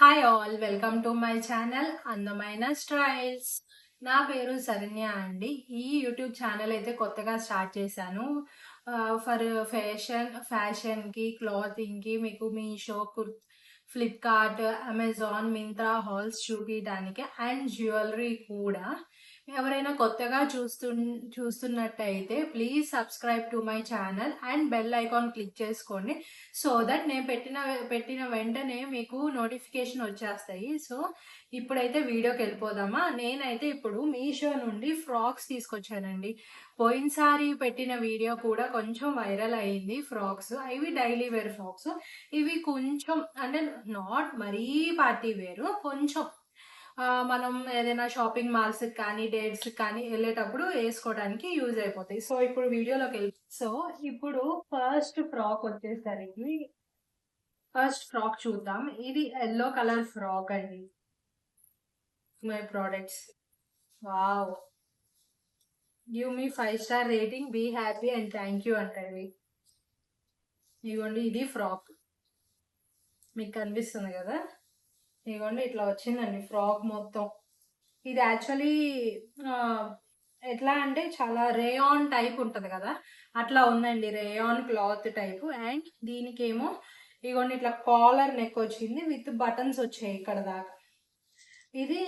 Hi all, welcome to my channel అందమైన styles. నా పేరు శరణ్య అండి. ఈ యూట్యూబ్ ఛానల్ అయితే కొత్తగా స్టార్ట్ చేశాను. ఫర్ ఫ్యాషన్కి, క్లాతింగ్కి, మీకు Meesho, Flipkart, Amazon, Myntra halls చూపించడానికి అండ్ జ్యువెలరీ కూడా. ఎవరైనా కొత్తగా చూస్తున్నట్టయితే please subscribe to my channel and bell icon click చేసుకోండి. సో దట్ నేను పెట్టిన వెంటనే మీకు నోటిఫికేషన్ వచ్చేస్తాయి. సో ఇప్పుడైతే వీడియోకి వెళ్ళిపోదామా. నేనైతే ఇప్పుడు మీషో నుండి ఫ్రాక్స్ తీసుకొచ్చానండి. పోయినసారి పెట్టిన వీడియో కూడా కొంచెం వైరల్ అయింది. ఫ్రాక్స్ ఇవి డైలీ వేర్ ఫ్రాక్స్. ఇవి కొంచెం అంటే నాట్ మరీ పార్టీ వేరు, కొంచెం మనం ఏదైనా షాపింగ్ మాల్స్ కానీ డేట్స్ కానీ వెళ్ళేటప్పుడు వేసుకోవడానికి యూజ్ అయిపోతాయి. సో ఇప్పుడు వీడియోలోకి వెళ్ళి ఇప్పుడు ఫస్ట్ ఫ్రాక్ చూద్దాం. ఇది ఎల్లో కలర్ ఫ్రాక్ అండి. My products, wow, give me 5 star rating, be happy and thank you అంటండి. ఇదిగోండి, ఇది ఫ్రాక్ మీకు కనిపిస్తుంది కదా. ఇదిగోండి ఇట్లా వచ్చిందండి ఫ్రాక్ మొత్తం. ఇది యాక్చువల్లీ ఎట్లా అంటే చాలా రేయాన్ టైప్ ఉంటుంది కదా, అట్లా ఉందండి. Rayon cloth type. అండ్ దీనికేమో ఇదిగోండి ఇట్లా కాలర్ నెక్ వచ్చింది విత్ బటన్స్ వచ్చాయి ఇక్కడ దాకా. ఇది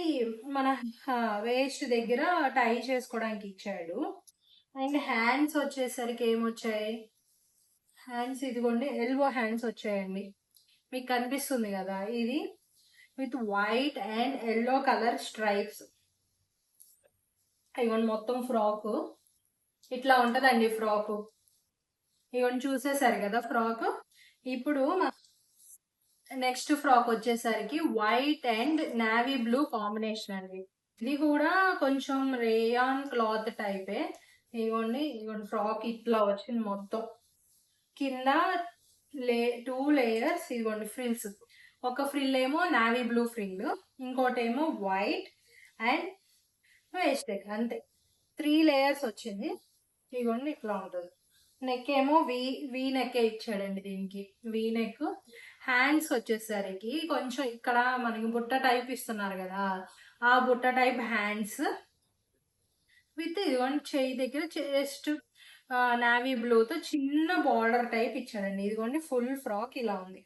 మన వేస్ట్ దగ్గర టై చేసుకోవడానికి ఇచ్చాడు. అండ్ హ్యాండ్స్ వచ్చేసరికి ఏమొచ్చాయి, హ్యాండ్స్ ఇదిగోండి ఎల్బో హ్యాండ్స్ వచ్చాయండి. మీకు కనిపిస్తుంది కదా, ఇది with white and yellow colour stripes. ఇవన్నీ మొత్తం ఫ్రాక్ ఇట్లా ఉంటదండి. ఫ్రాక్ ఇవన్నీ చూసేసారు కదా ఫ్రాక్. ఇప్పుడు నెక్స్ట్ ఫ్రాక్ వచ్చేసరికి white and navy blue combination అండి. ఇది కూడా కొంచెం రేయాన్ క్లాత్ టైపే. ఇదిగోండి ఫ్రాక్ ఇట్లా వచ్చింది మొత్తం. కింద 2 లేయర్స్. ఇదిగోండి ఫ్రిల్స్. ఒక ఫ్రిల్ ఏమో నావీ బ్లూ ఫ్రిల్, ఇంకోటి ఏమో వైట్ అండ్ వేస్టెక్. అంతే, 3 లేయర్స్ వచ్చింది. ఇదిగోండి ఇట్లా ఉంటుంది. నెక్ ఏమో వీ నెక్ ఇచ్చాడండి దీనికి, వీ నెక్. హ్యాండ్స్ వచ్చేసరికి కొంచెం ఇక్కడ మనకి బుట్ట టైప్ ఇస్తున్నారు కదా, ఆ బుట్ట టైప్ హ్యాండ్స్ విత్ ఇదిగోండి చెయ్యి దగ్గర జస్ట్ నావీ బ్లూతో చిన్న బార్డర్ టైప్ ఇచ్చాడండి. ఇదిగోండి ఫుల్ ఫ్రాక్ ఇలా ఉంది.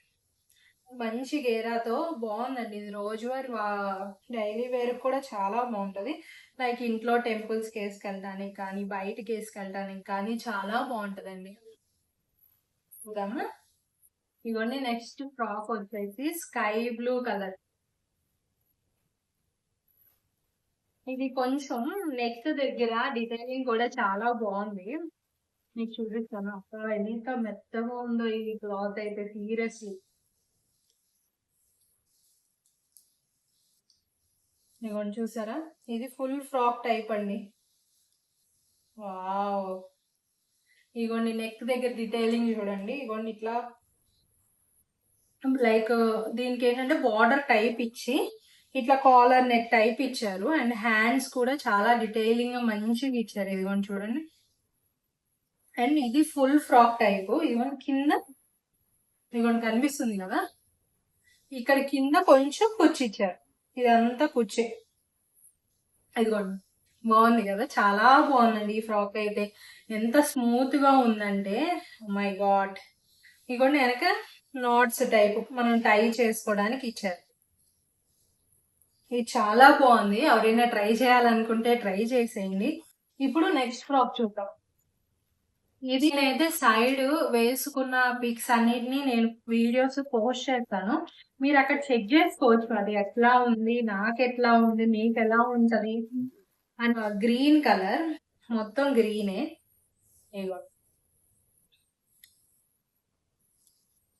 మంచి గేరాతో బాగుందండి. ఇది రోజువారి డైలీ వేర్ కూడా చాలా బాగుంటుంది. లైక్ ఇంట్లో టెంపుల్స్కి వేసుకెళ్ళడానికి కానీ, బయటకి వేసుకెళ్ళడానికి కానీ చాలా బాగుంటుందండి. చూద్దామా. ఇవన్నీ నెక్స్ట్ ఫ్రాక్ వచ్చేసి స్కై బ్లూ కలర్. ఇది కొంచెం నెక్ దగ్గర డిజైనింగ్ కూడా చాలా బాగుంది. మీకు చూపిస్తాను. అక్కడ ఎంత మెత్తగా ఉందో ఈ క్లాత్ అయితే, సీరియస్లీ. ఇదిగోండి చూసారా, ఇది ఫుల్ ఫ్రాక్ టైప్ అండి. వావ్, ఇదిగోండి నెక్ దగ్గర డీటెయిలింగ్ చూడండి. ఇదిగోండి ఇట్లా లైక్ దీనికి ఏంటంటే బార్డర్ టైప్ ఇచ్చి ఇట్లా కాలర్ నెక్ టైప్ ఇచ్చారు. అండ్ హ్యాండ్స్ కూడా చాలా డీటెయిలింగ్ మంచిగా ఇచ్చారు. ఇదిగోండి చూడండి. అండ్ ఇది ఫుల్ ఫ్రాక్ టైప్. ఇదిగోండి కింద ఇదిగోండి కనిపిస్తుంది కదా, ఇక్కడ కింద కొంచెం కుచ్చి ఇచ్చారు. ఇదంతా కుచ్చే. ఇదిగోండి బాగుంది కదా, చాలా బాగుందండి ఈ ఫ్రాక్ అయితే. ఎంత స్మూత్ గా ఉందంటే, మై గాడ్. ఇదిగోండి వెనక నాట్స్ టైప్ మనం టై చేసుకోవడానికి ఇచ్చారు. ఇది చాలా బాగుంది. ఎవరైనా ట్రై చేయాలనుకుంటే ట్రై చేసేయండి. ఇప్పుడు నెక్స్ట్ ఫ్రాక్ చూద్దాం. ఇది నేనైతే సైడ్ వేసుకున్న పిక్స్ అన్నిటిని నేను వీడియోస్ పోస్ట్ చేస్తాను. మీరు అక్కడ చెక్ చేసుకోవచ్చు అది ఎట్లా ఉంది, నాకు ఎట్లా ఉంది, మీకు ఎలా ఉంటది. అండ్ గ్రీన్ కలర్, మొత్తం గ్రీనే. ఇగో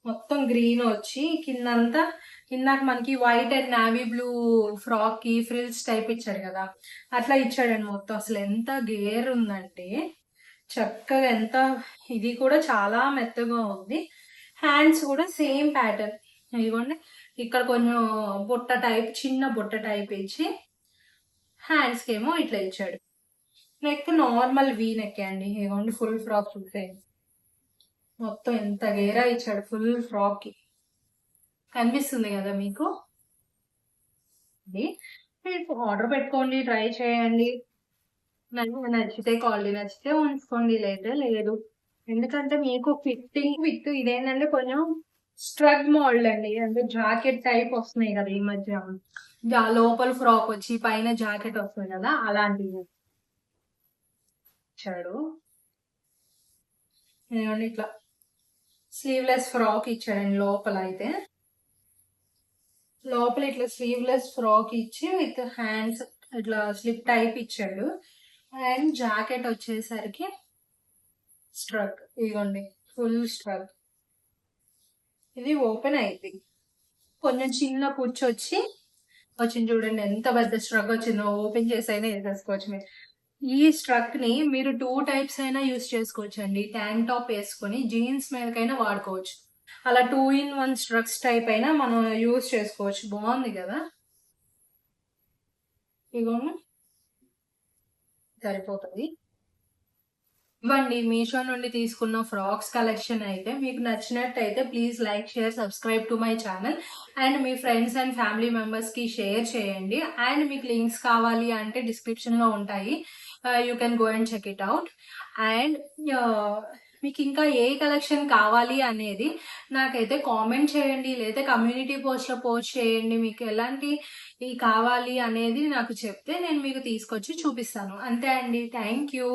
మొత్తం గ్రీన్ వచ్చి కిందంతా, కిందాక మనకి white and navy blue frock కి ఫ్రిల్స్ టైప్ ఇచ్చాడు కదా, అట్లా ఇచ్చాడండి మొత్తం. అసలు ఎంత గేర్ ఉందంటే చక్కగా, ఎంత ఇది కూడా చాలా మెత్తగా ఉంది. హ్యాండ్స్ కూడా సేమ్ ప్యాటర్న్. ఇదిగోండి ఇక్కడ కొంచెం బుట్ట టైప్, చిన్న బుట్ట టైప్ ఇచ్చి హ్యాండ్స్కి ఏమో ఇట్లా ఇచ్చాడు. నెక్ నార్మల్ వీ నెక్ అండి. ఇదిగోండి ఫుల్ ఫ్రాక్ చూసే మొత్తం ఎంత గేరా ఇచ్చాడు ఫుల్ ఫ్రాక్ కి. కనిపిస్తుంది కదా మీకు. మీరు ఆర్డర్ పెట్టుకోండి, ట్రై చేయండి. నచ్చితే క్వాలిటీ నచ్చితే ఉంచుకోండి, లేదా లేదు. ఎందుకంటే మీకు ఫిట్టింగ్ విత్ ఇదేంటంటే కొంచెం స్ట్రగ్ మోల్డ్ అండి. అంటే జాకెట్ టైప్ వస్తున్నాయి కదా ఈ మధ్య. లోపల ఫ్రాక్ వచ్చి పైన జాకెట్ వస్తుంది కదా, అలాంటివి ఇచ్చాడు. ఇట్లా స్లీవ్లెస్ ఫ్రాక్ ఇచ్చాడండి లోపల అయితే. లోపల ఇట్లా స్లీవ్లెస్ ఫ్రాక్ ఇచ్చి విత్ హ్యాండ్స్ ఇట్లా స్లిప్ టైప్ ఇచ్చాడు. అండ్ జాకెట్ వచ్చేసరికి స్ట్రక్, ఇదిగోండి ఫుల్ స్ట్రక్. ఇది ఓపెన్ అయింది, కొంచెం చిన్న కుచ్చు వచ్చింది చూడండి, ఎంత పెద్ద స్ట్రక్ వచ్చిందో. ఓపెన్ చేసి అయినా వేసేసుకోవచ్చు మీరు. ఈ స్ట్రక్ ని మీరు 2 టైప్స్ అయినా యూస్ చేసుకోవచ్చు అండి. ట్యాంక్ టాప్ వేసుకొని జీన్స్ మీదకైనా వాడుకోవచ్చు. అలా 2-in-1 స్ట్రక్స్ టైప్ అయినా మనం యూస్ చేసుకోవచ్చు. బాగుంది కదా, ఇగోండి సరిపోతుంది. ఇవ్వండి మీషో నుండి తీసుకున్న ఫ్రాక్స్ కలెక్షన్ అయితే. మీకు నచ్చినట్టయితే please like, share, subscribe to my channel. And మీ ఫ్రెండ్స్ అండ్ ఫ్యామిలీ మెంబర్స్ కి షేర్ చేయండి. అండ్ మీకు లింక్స్ కావాలి అంటే డిస్క్రిప్షన్ లో ఉంటాయి, you can go and check it out. And మీకు ఇంకా ఏ కలెక్షన్ కావాలి అనేది నాకైతే కామెంట్ చేయండి, లేదా కమ్యూనిటీ పోస్ట్ లో పోస్ట్ చేయండి. మీకు ఎలాంటి కావాలి అనేది నాకు చెప్తే నేను మీకు తీసుకొచ్చి చూపిస్తాను. అంతే అండి, థ్యాంక్ యూ.